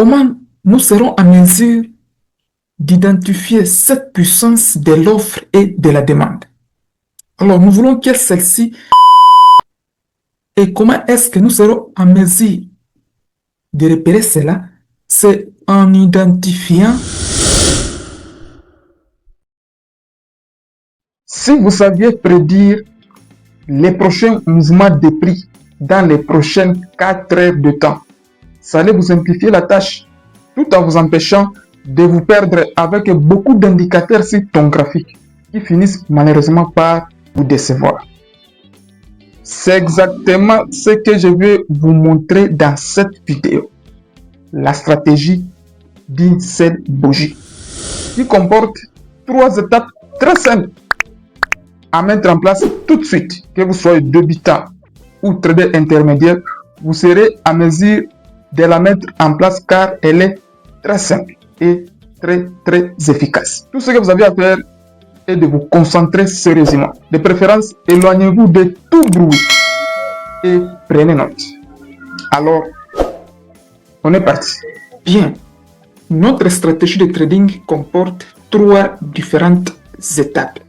Comment nous serons en mesure d'identifier cette puissance de l'offre et de la demande? Alors, nous voulons que celle-ci, et comment est-ce que nous serons en mesure de repérer cela? C'est en identifiant. Si vous saviez prédire les prochains mouvements de prix dans les prochaines 4 heures de temps, ça allait vous simplifier la tâche tout en vous empêchant de vous perdre avec beaucoup d'indicateurs sur ton graphique qui finissent malheureusement par vous décevoir. C'est exactement ce que je vais vous montrer dans cette vidéo. La stratégie d'une seule bougie qui comporte 3 étapes très simples à mettre en place tout de suite. Que vous soyez débutant ou trader intermédiaire, vous serez à mesure de la mettre en place car elle est très simple et très efficace. Tout ce que vous avez à faire est de vous concentrer sérieusement. De préférence, éloignez-vous de tout bruit et prenez note. Alors, on est parti. Bien, notre stratégie de trading comporte 3 différentes étapes.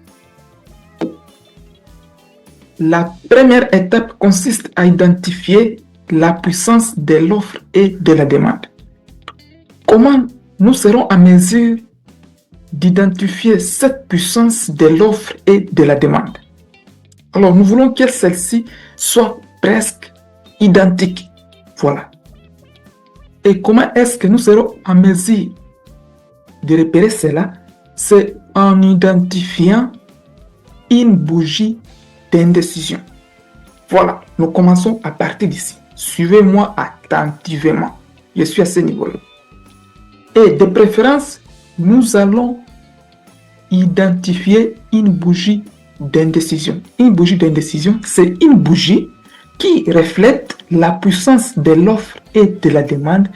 La première étape consiste à identifier la puissance de l'offre et de la demande. Comment nous serons en mesure d'identifier cette puissance de l'offre et de la demande? Alors, nous voulons que celle-ci soit presque identique. Voilà. Et comment est-ce que nous serons en mesure de repérer cela? C'est en identifiant une bougie d'indécision. Voilà, nous commençons à partir d'ici. Suivez-moi attentivement. Je suis à ce niveau-là. Et de préférence, nous allons identifier une bougie d'indécision. Une bougie d'indécision, c'est une bougie qui reflète la puissance de l'offre et de la demande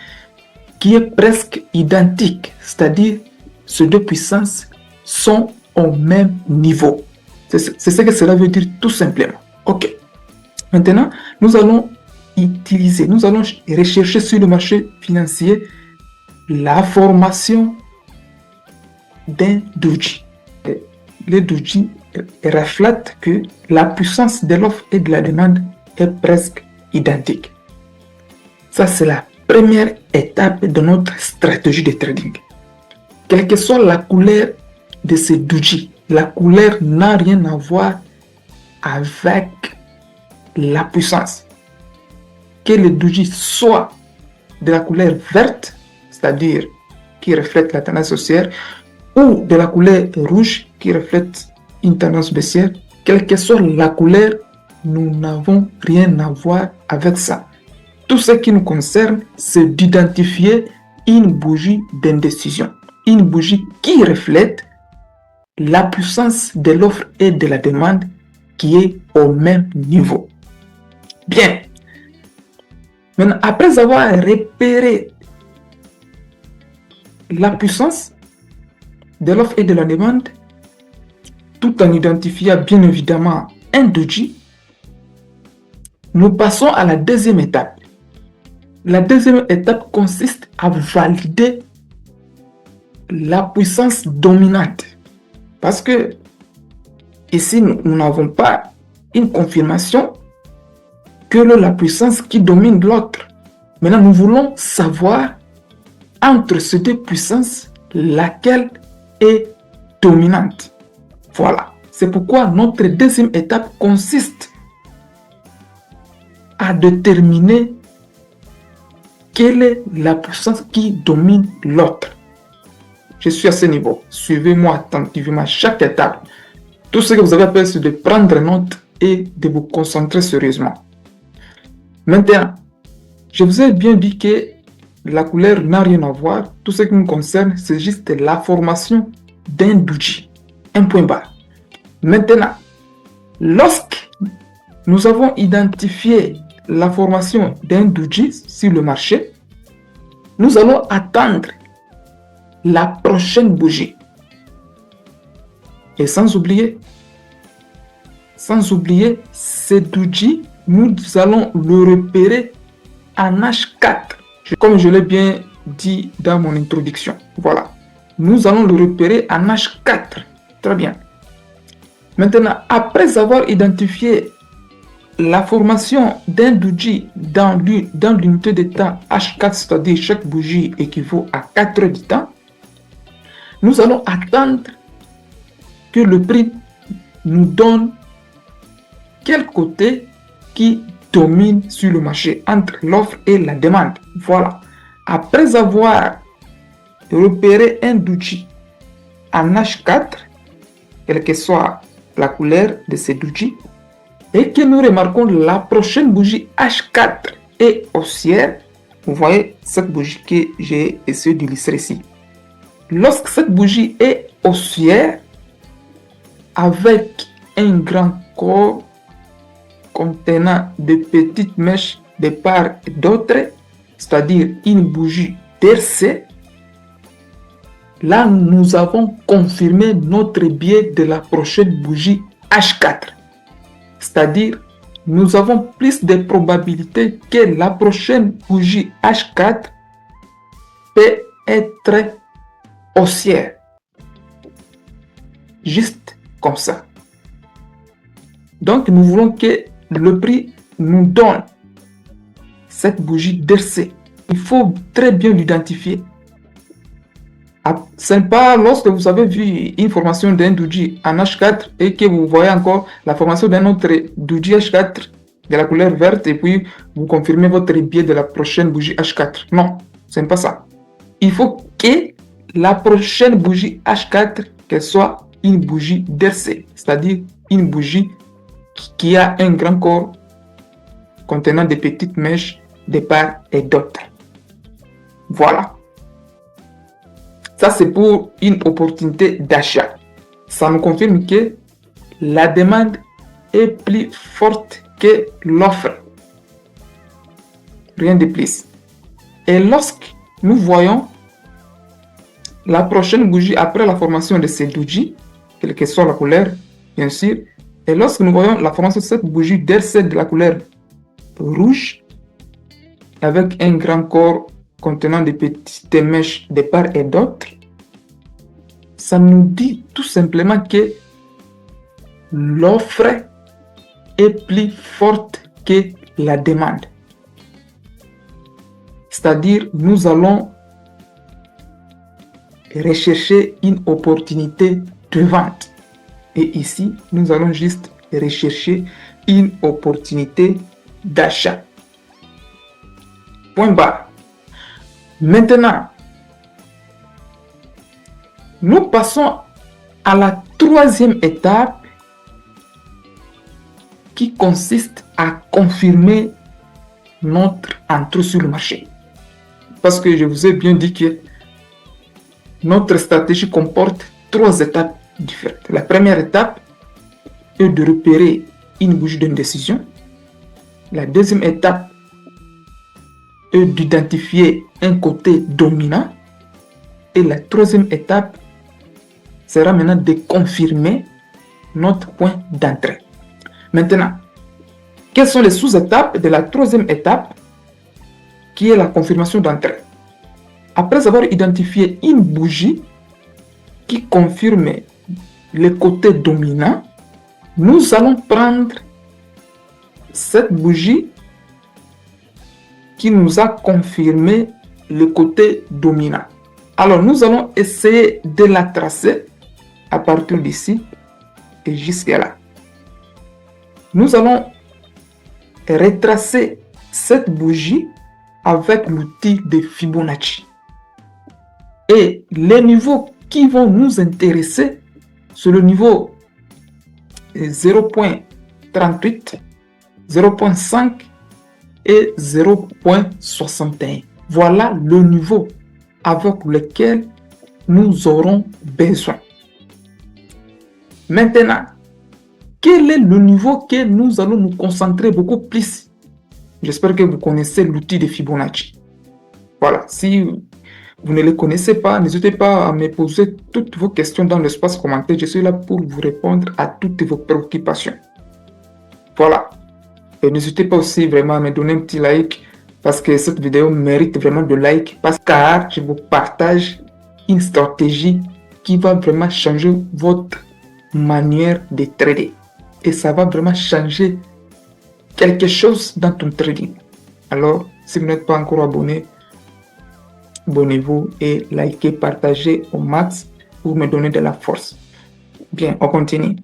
qui est presque identique. C'est-à-dire, ces deux puissances sont au même niveau. C'est ce que cela veut dire tout simplement. Ok. Maintenant, nous allons rechercher sur le marché financier la formation d'un doji. Le doji reflète que la puissance de l'offre et de la demande est presque identique. Ça, c'est la première étape de notre stratégie de trading. Quelle que soit la couleur de ce doji, la couleur n'a rien à voir avec la puissance. Que le doji soit de la couleur verte, c'est-à-dire qui reflète la tendance haussière, ou de la couleur rouge qui reflète une tendance baissière, quelle que soit la couleur, nous n'avons rien à voir avec ça. Tout ce qui nous concerne, c'est d'identifier une bougie d'indécision. Une bougie qui reflète la puissance de l'offre et de la demande qui est au même niveau. Bien. Maintenant, après avoir repéré la puissance de l'offre et de la demande, tout en identifiant bien évidemment un doji, nous passons à la deuxième étape. La deuxième étape consiste à valider la puissance dominante. Parce que ici, nous n'avons pas une confirmation que la puissance qui domine l'autre. Maintenant, nous voulons savoir entre ces deux puissances, laquelle est dominante. Voilà. C'est pourquoi notre deuxième étape consiste à déterminer quelle est la puissance qui domine l'autre. Je suis à ce niveau. Suivez-moi attentivement chaque étape. Tout ce que vous avez à faire, c'est de prendre note et de vous concentrer sérieusement. Maintenant, je vous ai bien dit que la couleur n'a rien à voir. Tout ce qui nous concerne, c'est juste la formation d'un doji. Un point barre. Maintenant, lorsque nous avons identifié la formation d'un doji sur le marché, nous allons attendre la prochaine bougie. Et sans oublier, ce doji, nous allons le repérer en H4. Comme je l'ai bien dit dans mon introduction. Voilà. Nous allons le repérer en H4. Très bien. Maintenant, après avoir identifié la formation d'un douji dans l'unité de temps H4, c'est-à-dire chaque bougie équivaut à 4 heures de temps, nous allons attendre que le prix nous donne quel côté qui domine sur le marché entre l'offre et la demande. Voilà. Après avoir repéré un douji en H4, quelle que soit la couleur de ce douji, et que nous remarquons la prochaine bougie H4 est haussière, vous voyez cette bougie que j'ai essayé d'illustrer ici. Lorsque cette bougie est haussière, avec un grand corps contenant de petites mèches de part et d'autre, c'est-à-dire une bougie tercée, là nous avons confirmé notre biais de la prochaine bougie H4. C'est-à-dire, nous avons plus de probabilités que la prochaine bougie H4 peut être haussière. Juste comme ça. Donc, nous voulons que le prix nous donne cette bougie DRC. Il faut très bien l'identifier. Ce n'est pas lorsque vous avez vu une formation d'un douji en H4 et que vous voyez encore la formation d'un autre douji H4 de la couleur verte et puis vous confirmez votre biais de la prochaine bougie H4. Non, ce n'est pas ça. Il faut que la prochaine bougie H4 qu'elle soit une bougie DRC, c'est-à-dire une bougie qui a un grand corps contenant des petites mèches de part et d'autre. Voilà. Ça, c'est pour une opportunité d'achat. Ça nous confirme que la demande est plus forte que l'offre. Rien de plus. Et lorsque nous voyons la prochaine bougie après la formation de ces douji, quelle que soit la couleur, bien sûr, et lorsque nous voyons la formation de cette bougie DRC de la couleur rouge, avec un grand corps contenant des petites mèches de part et d'autre, ça nous dit tout simplement que l'offre est plus forte que la demande. C'est-à-dire, nous allons rechercher une opportunité de vente. Et ici, nous allons juste rechercher une opportunité d'achat. Point barre. Maintenant, nous passons à la troisième étape qui consiste à confirmer notre entrée sur le marché. Parce que je vous ai bien dit que notre stratégie comporte 3 étapes différentes. La première étape est de repérer une bougie d'indécision. La deuxième étape est d'identifier un côté dominant. Et la troisième étape sera maintenant de confirmer notre point d'entrée. Maintenant, quelles sont les sous-étapes de la troisième étape qui est la confirmation d'entrée? Après avoir identifié une bougie qui confirme le côté dominant, nous allons prendre cette bougie qui nous a confirmé le côté dominant. Alors, nous allons essayer de la tracer à partir d'ici et jusqu'à là. Nous allons retracer cette bougie avec l'outil de Fibonacci. Et les niveaux qui vont nous intéresser, c'est le niveau 0.38, 0.5 et 0.61. Voilà le niveau avec lequel nous aurons besoin. Maintenant, quel est le niveau que nous allons nous concentrer beaucoup plus? J'espère que vous connaissez l'outil de Fibonacci. Voilà, si vous ne le connaissez pas, n'hésitez pas à me poser toutes vos questions dans l'espace commentaire. Je suis là pour vous répondre à toutes vos préoccupations. Voilà. Et n'hésitez pas aussi vraiment à me donner un petit like, parce que cette vidéo mérite vraiment de like, car je vous partage une stratégie qui va vraiment changer votre manière de trader. Et ça va vraiment changer quelque chose dans ton trading. Alors, si vous n'êtes pas encore abonné, abonnez-vous et likez, partagez au max pour me donner de la force. Bien, on continue.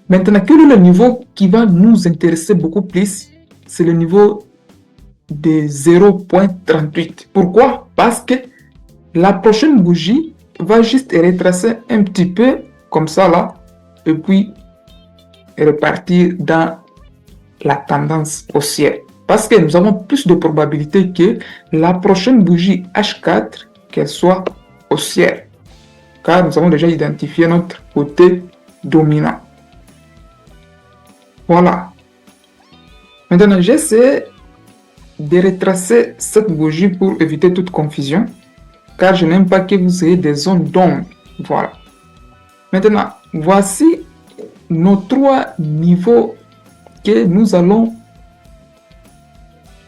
Maintenant, quel est le niveau qui va nous intéresser beaucoup plus? C'est le niveau de 0.38. Pourquoi? Parce que la prochaine bougie va juste retracer un petit peu comme ça là, et puis repartir dans la tendance haussière. Parce que nous avons plus de probabilité que la prochaine bougie H4 qu'elle soit haussière, car nous avons déjà identifié notre côté dominant. Voilà. Maintenant, j'essaie de retracer cette bougie pour éviter toute confusion, car je n'aime pas que vous ayez des zones d'ombre. Voilà. Maintenant, voici nos 3 niveaux que nous allons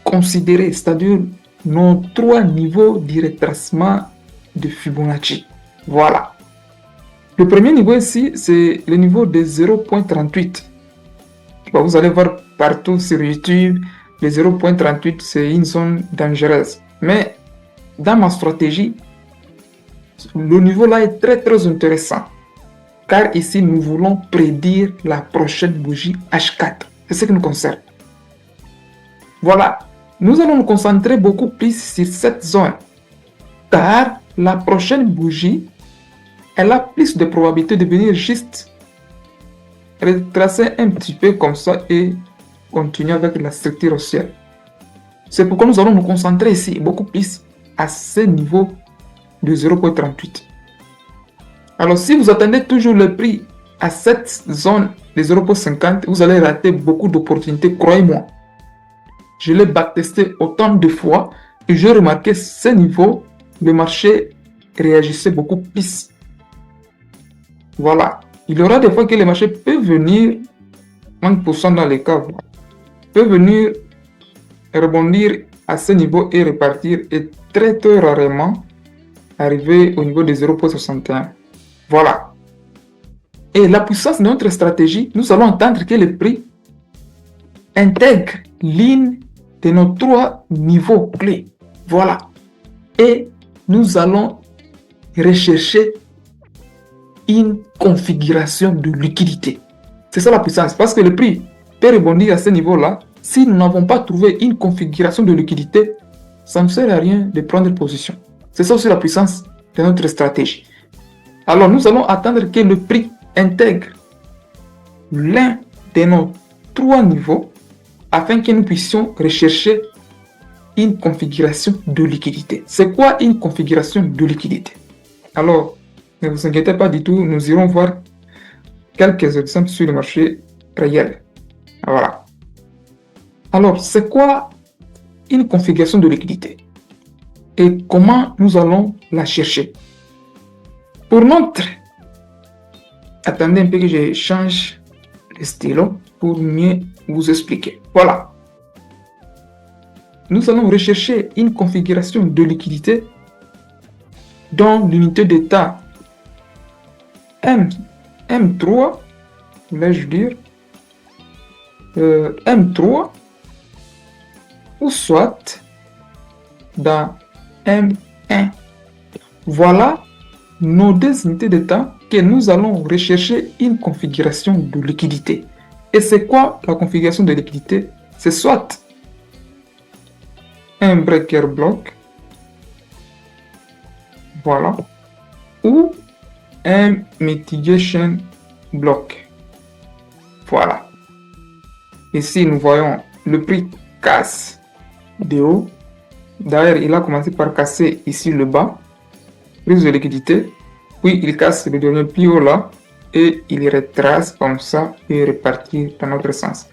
considérer, c'est-à-dire nos 3 niveaux de retracement de Fibonacci. Voilà. Le premier niveau ici, c'est le niveau de 0.38. Vous allez voir partout sur YouTube, le 0.38, c'est une zone dangereuse. Mais dans ma stratégie, le niveau là est très intéressant. Car ici, nous voulons prédire la prochaine bougie H4. C'est ce qui nous concerne. Voilà. Nous allons nous concentrer beaucoup plus sur cette zone. Car la prochaine bougie, elle a plus de probabilité de venir juste retracer un petit peu comme ça et continuer avec la structure haussière. C'est pourquoi nous allons nous concentrer ici beaucoup plus à ce niveau de 0.38. Alors si vous attendez toujours le prix à cette zone de 0.50, vous allez rater beaucoup d'opportunités, croyez-moi. Je l'ai backtesté autant de fois et j'ai remarqué ce niveau, le marché réagissait beaucoup plus. Voilà. Il y aura des fois que le marché peut venir, 1% dans les cas, peut venir rebondir à ce niveau et repartir et très rarement arriver au niveau de 0.61. Voilà. Et la puissance de notre stratégie, nous allons entendre que le prix intègre l'une de nos 3 niveaux clés. Voilà. Et nous allons rechercher une configuration de liquidité. C'est ça la puissance. Parce que le prix peut rebondir à ce niveau-là. Si nous n'avons pas trouvé une configuration de liquidité, ça ne sert à rien de prendre position. C'est ça aussi la puissance de notre stratégie. Alors nous allons attendre que le prix intègre l'un de nos 3 niveaux afin que nous puissions rechercher une configuration de liquidité. C'est quoi une configuration de liquidité? Alors, ne vous inquiétez pas du tout, nous irons voir quelques exemples sur le marché réel. Voilà. Alors, c'est quoi une configuration de liquidité? Et comment nous allons la chercher? Pour notre... Attendez un peu que je change le stylo pour mieux vous expliquer. Voilà. Nous allons rechercher une configuration de liquidité dans l'unité d'état M3, vais-je dire, M3, ou soit dans M1. Voilà nos 2 unités d'état que nous allons rechercher une configuration de liquidité. Et c'est quoi la configuration de liquidité? C'est soit un breaker block, voilà, ou un mitigation block. Voilà. Ici, nous voyons le prix casse de haut. D'ailleurs, il a commencé par casser ici le bas, prise de liquidité. Puis, il casse le dernier plus haut là et il retrace comme ça et repartir dans notre sens.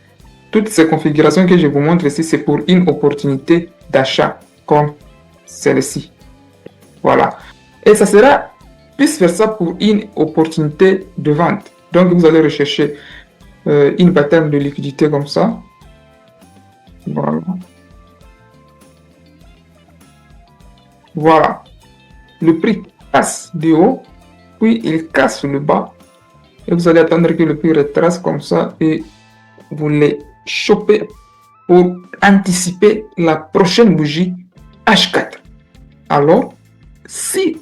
Toutes ces configurations que je vous montre ici, c'est pour une opportunité d'achat comme celle-ci. Voilà. Et ça sera plus faire ça pour une opportunité de vente. Donc, vous allez rechercher une pattern de liquidité comme ça. Voilà. Voilà. Le prix casse du haut, puis il casse le bas. Et vous allez attendre que le prix retrace comme ça et vous les chopez pour anticiper la prochaine bougie H4. Alors, si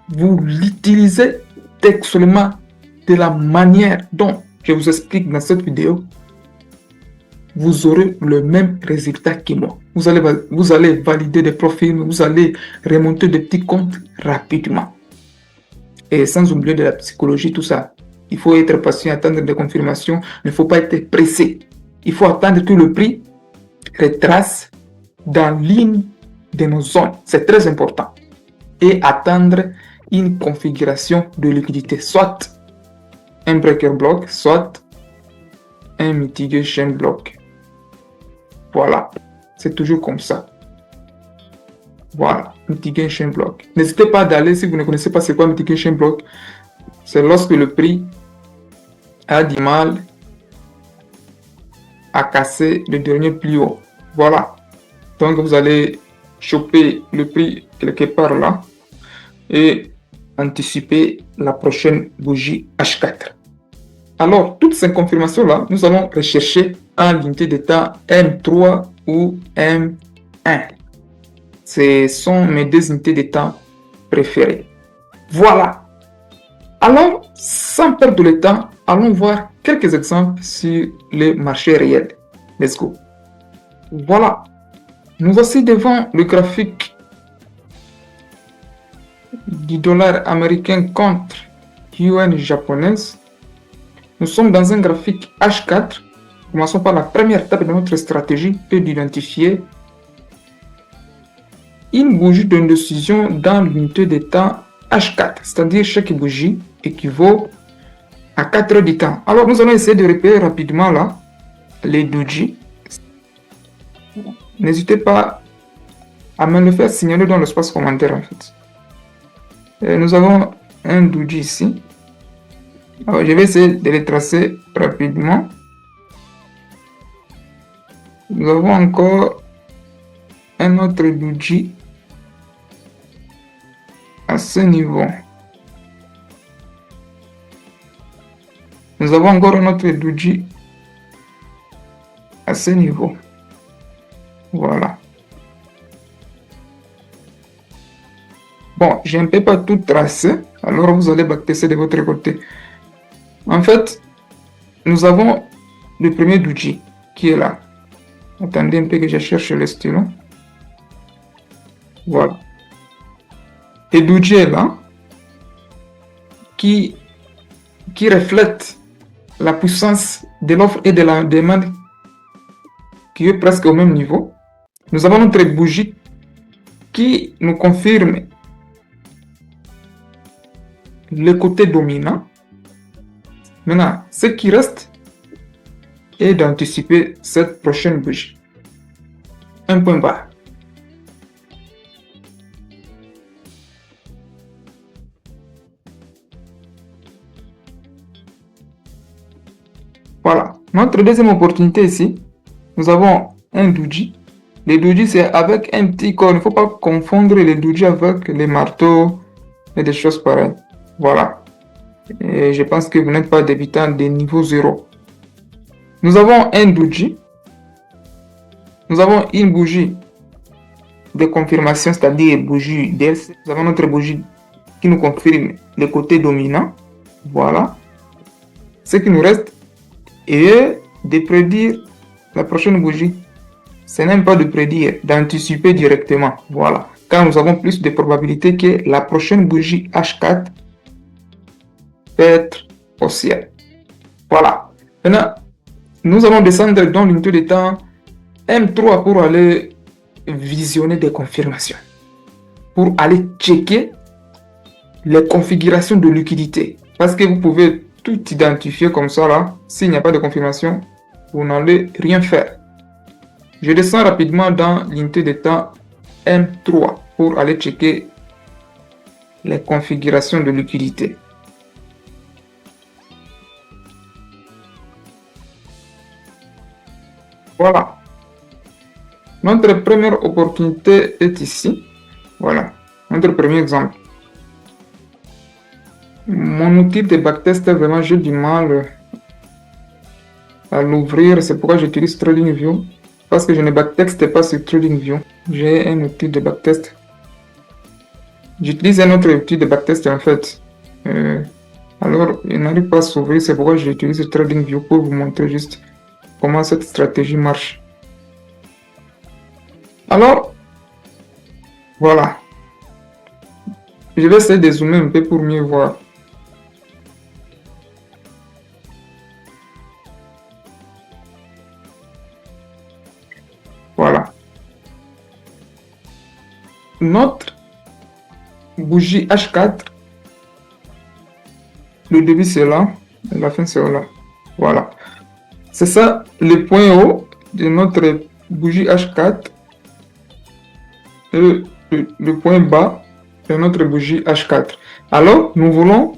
vous l'utilisez textuellement de la manière dont je vous explique dans cette vidéo, vous aurez le même résultat que moi. Vous allez valider des profils, vous allez remonter des petits comptes rapidement. Et sans oublier de la psychologie, tout ça. Il faut être patient, attendre des confirmations. Il ne faut pas être pressé. Il faut attendre que le prix retrace dans l'une de nos zones. C'est très important. Et attendre une configuration de liquidité, soit un breaker block, soit un mitigation block. Voilà, c'est toujours comme ça. Voilà, mitigation block. N'hésitez pas d'aller, si vous ne connaissez pas c'est quoi mitigation block, c'est lorsque le prix a du mal à casser le dernier plus haut. Voilà, donc vous allez choper le prix quelque part là et anticiper la prochaine bougie H4. Alors, toutes ces confirmations-là, nous allons rechercher en l'unité de temps M3 ou M1. Ce sont mes deux unités de temps préférées. Voilà. Alors, sans perdre le temps, allons voir quelques exemples sur le marché réel. Let's go. Voilà. Nous voici devant le graphique du dollar américain contre yuan japonaise. Nous sommes dans un graphique H4. Commençons par la première étape de notre stratégie et d'identifier une bougie d'indécision dans l'unité de temps H4. C'est-à-dire chaque bougie équivaut à 4 heures de temps. Alors nous allons essayer de repérer rapidement là les doji. N'hésitez pas à me le faire signaler dans l'espace commentaire en fait. Et nous avons un doji ici. Alors, je vais essayer de les tracer rapidement. Nous avons encore un autre doji à ce niveau. Nous avons encore un autre doji à ce niveau. Voilà. Bon, je ne peux pas tout tracer, alors vous allez backtester de votre côté. En fait, nous avons le premier doji qui est là. Attendez un peu que je cherche le stylo. Voilà. Et doji est là, qui reflète la puissance de l'offre et de la demande qui est presque au même niveau. Nous avons notre bougie qui nous confirme le côté dominant. Maintenant, ce qui reste est d'anticiper cette prochaine bougie. Un point bas. Voilà. Notre deuxième opportunité ici, nous avons un doji. Les doji, c'est avec un petit corps. Il ne faut pas confondre les doji avec les marteaux et des choses pareilles. Voilà. Et je pense que vous n'êtes pas débutant de niveau 0. Nous avons un doji. Nous avons une bougie de confirmation, c'est-à-dire bougie DLC. Nous avons notre bougie qui nous confirme le côté dominant. Voilà. Ce qui nous reste est de prédire la prochaine bougie. Ce n'est pas de prédire, d'anticiper directement. Voilà. Car nous avons plus de probabilité que la prochaine bougie H4 peut être haussière. Voilà. Maintenant, nous allons descendre dans l'unité de temps M3 pour aller visionner des confirmations. Pour aller checker les configurations de liquidité. Parce que vous pouvez tout identifier comme ça là. S'il n'y a pas de confirmation, vous n'allez rien faire. Je descends rapidement dans l'unité de temps M3 pour aller checker les configurations de liquidité. Voilà. Notre première opportunité est ici. Voilà. notre premier exemple. Mon outil de backtest, vraiment, j'ai du mal à l'ouvrir. C'est pourquoi j'utilise TradingView. Parce que je ne backteste pas sur TradingView. J'ai un outil de backtest. J'utilise un autre outil de backtest en fait. Alors, il n'arrive pas à s'ouvrir. C'est pourquoi j'utilise TradingView pour vous montrer juste comment cette stratégie marche. Alors, voilà. Je vais essayer de zoomer un peu pour mieux voir. Voilà. Notre bougie H4, le début c'est là, la fin c'est là. Voilà. C'est ça le point haut de notre bougie H4 et le point bas de notre bougie H4. Alors, nous voulons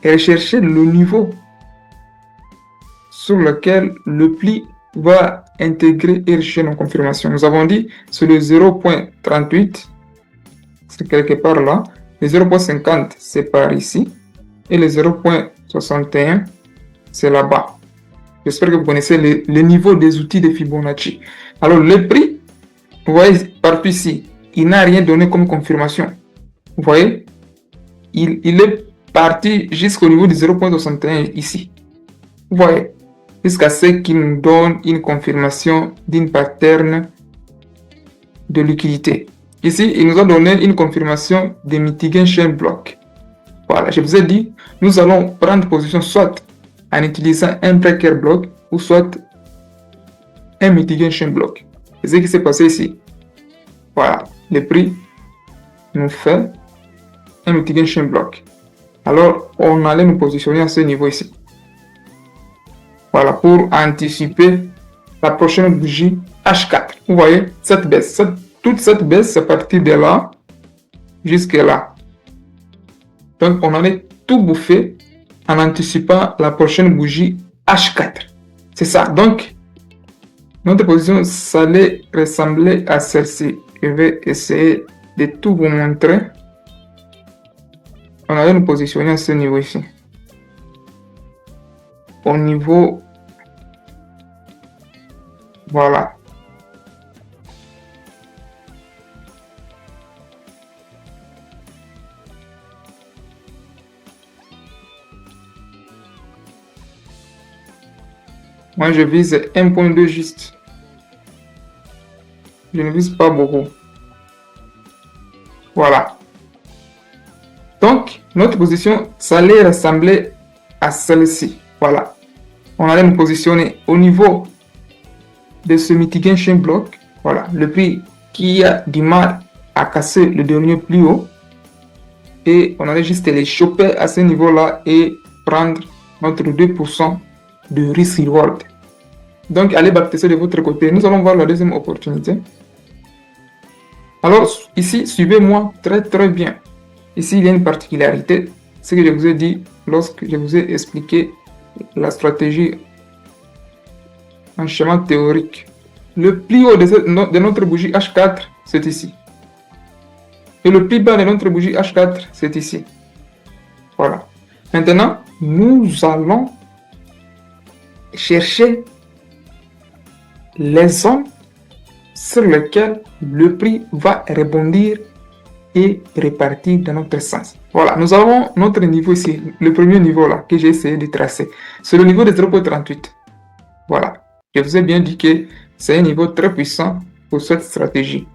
rechercher le niveau sur lequel le pli va intégrer et rechercher nos confirmations. Nous avons dit c'est le 0.38, c'est quelque part là. Le 0.50, c'est par ici. Et le 0.61, c'est là-bas. J'espère que vous connaissez les niveaux des outils de Fibonacci. Alors, le prix, vous voyez, partout ici, il n'a rien donné comme confirmation. Vous voyez, il est parti jusqu'au niveau du 0.61 ici. Vous voyez, jusqu'à ce qu'il nous donne une confirmation d'une pattern de liquidité. Ici, il nous a donné une confirmation de mitigation block. Voilà, je vous ai dit, nous allons prendre position soit en utilisant un breaker block ou soit un mitigation block. C'est ce qui s'est passé ici. Voilà, le prix nous fait un mitigation block. Alors, on allait nous positionner à ce niveau ici. Voilà, pour anticiper la prochaine bougie H4. Vous voyez, cette baisse, toute cette baisse, c'est parti de là jusque là. Donc, on allait tout bouffer en anticipant la prochaine bougie H4. C'est ça. Donc, notre position, ça allait ressembler à celle-ci. Je vais essayer de tout vous montrer. On allait nous positionner à ce niveau ici. Au niveau... Voilà. Moi, je vise 1.2 juste. Je ne vise pas beaucoup. Voilà. Donc, notre position, ça allait ressembler à celle-ci. Voilà. On allait nous positionner au niveau de ce mitigation block. Voilà. Le prix qui a du mal à casser le dernier plus haut. Et on allait juste les choper à ce niveau-là et prendre notre 2% de risk reward. Donc, allez backtester de votre côté. Nous allons voir la deuxième opportunité. Alors, ici, suivez-moi très bien. Ici, il y a une particularité. Ce que je vous ai dit lorsque je vous ai expliqué la stratégie en schéma théorique. Le plus haut de notre bougie H4, c'est ici. Et le plus bas de notre bougie H4, c'est ici. Voilà. Maintenant, nous allons chercher les zones sur lesquelles le prix va rebondir et repartir dans notre sens. Voilà, nous avons notre niveau ici, le premier niveau là que j'ai essayé de tracer. C'est le niveau de 0.38. Voilà, je vous ai bien dit que c'est un niveau très puissant pour cette stratégie.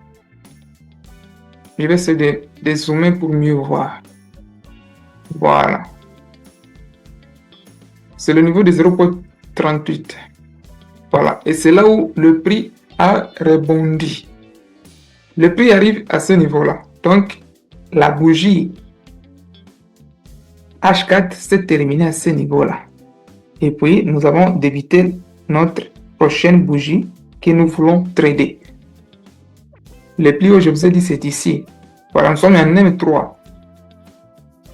Je vais essayer de zoomer pour mieux voir. Voilà. C'est le niveau de 0.38. Voilà, et c'est là où le prix a rebondi. Le prix arrive à ce niveau-là. Donc, la bougie H4 s'est terminée à ce niveau-là. Et puis, nous avons débuté notre prochaine bougie que nous voulons trader. Le plus haut, je vous ai dit, c'est ici. Voilà, nous sommes en M3.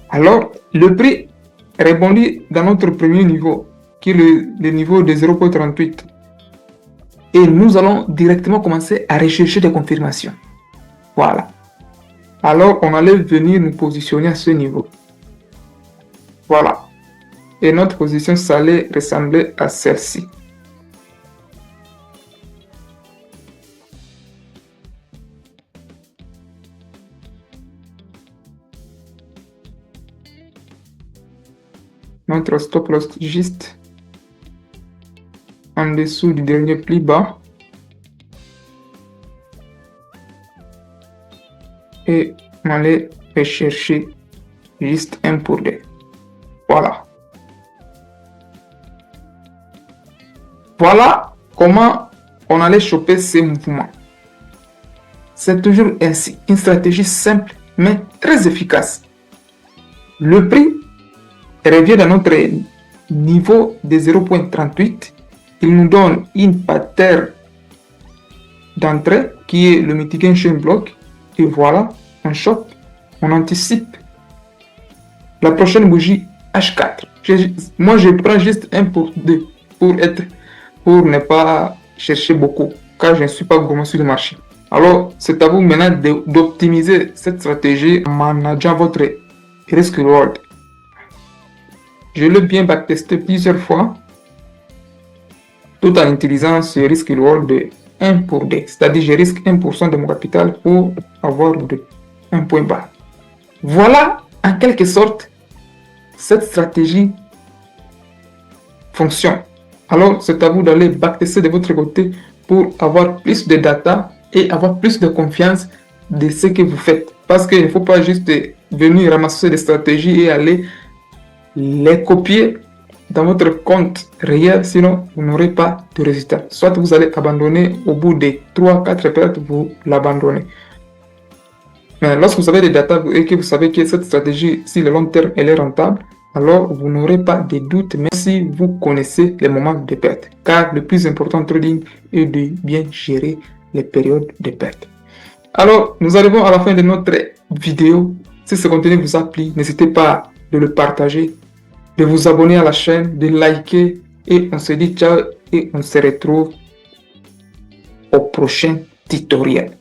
Alors, le prix rebondit dans notre premier niveau, qui est le niveau de 0.38. Et nous allons directement commencer à rechercher des confirmations. Voilà. alors on allait venir nous positionner à ce niveau. Voilà. Et notre position, ça allait ressembler à celle-ci. Notre stop loss juste en dessous du dernier pli bas. Et on allait rechercher juste 1 pour 2. Voilà. Voilà comment on allait choper ces mouvements. C'est toujours ainsi. Une stratégie simple mais très efficace. Le prix revient dans notre niveau de 0.38. Il nous donne une pattern d'entrée qui est le mitigation block. Et voilà, on chope, on anticipe la prochaine bougie H4. Moi, je prends juste 1 pour 2 pour ne pas chercher beaucoup, car je ne suis pas gourmand sur le marché. Alors, c'est à vous maintenant d'optimiser cette stratégie en manageant votre risk reward. Je l'ai bien backtesté plusieurs fois, tout en utilisant ce risk reward de 1 pour 2, c'est-à-dire je risque 1% de mon capital pour avoir un point bas. Voilà, en quelque sorte, cette stratégie fonctionne. Alors, c'est à vous d'aller backtester de votre côté pour avoir plus de data et avoir plus de confiance de ce que vous faites. Parce qu'il ne faut pas juste venir ramasser des stratégies et aller les copier dans votre compte réel, sinon vous n'aurez pas de résultat. Soit vous allez abandonner au bout de 3-4 pertes, vous l'abandonnez. Mais lorsque vous avez des data et que vous savez que cette stratégie, si le long terme, elle est rentable, alors vous n'aurez pas de doute, même si vous connaissez les moments de perte. Car le plus important en trading est de bien gérer les périodes de perte. Alors, nous arrivons à la fin de notre vidéo. Si ce contenu vous a plu, n'hésitez pas de le partager, de vous abonner à la chaîne, de liker. Et on se dit ciao et on se retrouve au prochain tutoriel.